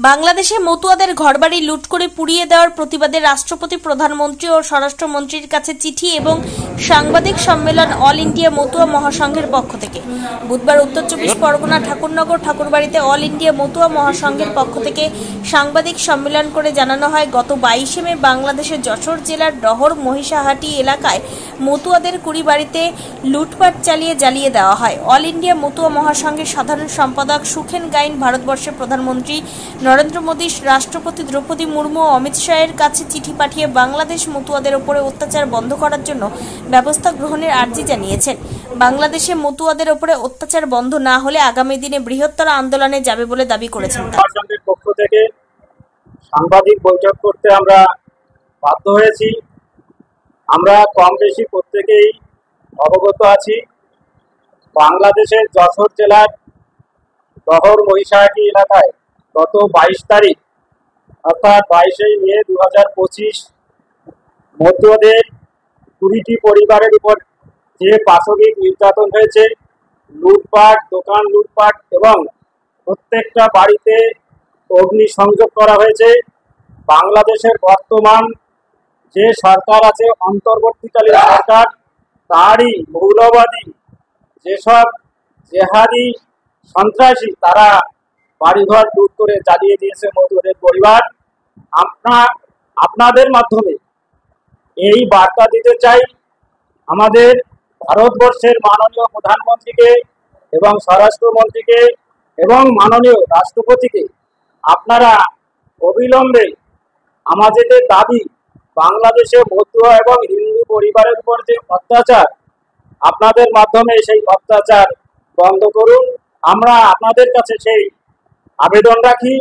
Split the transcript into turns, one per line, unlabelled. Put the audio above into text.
বাংলাদেশে মতুয়াদের ঘরবাড়ি লুট করে পুড়িয়ে দেওয়ার প্রতিবাদে রাষ্ট্রপতি, প্রধানমন্ত্রী ও স্বরাষ্ট্রমন্ত্রীর কাছে চিঠি এবং সাংবাদিক সম্মেলন অল ইন্ডিয়া মতুয়া মহাসংঘের পক্ষ থেকে বুধবার উত্তর চব্বিশ পরগনা ঠাকুরনগর ঠাকুরবাড়িতে অল ইন্ডিয়া মতুয়া মহাসংঘের পক্ষ থেকে সাংবাদিক সম্মেলন করে জানানো হয়, গত 22 মে বাংলাদেশের যশোর জেলার ডহর মহিষাহাটি এলাকায় মতুয়াদের কুড়ি বাড়িতে লুটপাট চালিয়ে জ্বালিয়ে দেওয়া হয়। অল ইন্ডিয়া মতুয়া মহাসংঘের সাধারণ সম্পাদক সুখেন গাইন ভারতবর্ষের প্রধানমন্ত্রী নরেন্দ্র মোদী, রাষ্ট্রপতি দ্রৌপদী মুর্মু ও অমিত শাহের কাছে চিঠি পাঠিয়ে বাংলাদেশ মতুয়াদের উপরে অত্যাচার বন্ধ করার জন্য ব্যবস্থা গ্রহণের আর্জি জানিয়েছেন। বাংলাদেশে মতুয়াদের উপরে অত্যাচার বন্ধ না হলে আগামী দিনে বৃহত্তর আন্দোলনে যাবে বলে দাবি করেছেন।
মহাসংঘের পক্ষ থেকে সাংবাদিক বৈঠক করতে আমরা বাধ্য হয়েছি। আমরা কম বেশি প্রত্যেকেই অবগত আছি, বাংলাদেশের যশোর জেলার ডহর মহিষাহাটি এলাকায় গত 22 তারিখ অর্থাৎ 22 মে 2025 মতুয়াদের 20টি পরিবারের উপর যে পাশবিক নির্যাতন হয়েছে, লুটপাট, দোকান লুটপাট এবং প্রত্যেকটা বাড়িতে অগ্নিসংযোগ করা হয়েছে। বাংলাদেশের বর্তমান যে সরকার আছে, অন্তর্বর্তীকালীন সরকার, তারই মৌলবাদী যেসব জেহাদি সন্ত্রাসী তারা বাড়িঘর লুট করে জ্বালিয়ে দিয়েছে মতুয়াদের পরিবার। আপনাদের মাধ্যমে এই বার্তা দিতে চাই আমাদের ভারতবর্ষের মাননীয় প্রধানমন্ত্রীকে এবং স্বরাষ্ট্রমন্ত্রীকে এবং মাননীয় রাষ্ট্রপতিকে, আপনারা অবিলম্বে আমাদের দাবি বাংলাদেশে মতুয়া এবং হিন্দু পরিবারের উপর যে অত্যাচার, আপনাদের মাধ্যমে সেই অত্যাচার বন্ধ করুন। আমরা আপনাদের কাছে সেই আবেদন রাখি।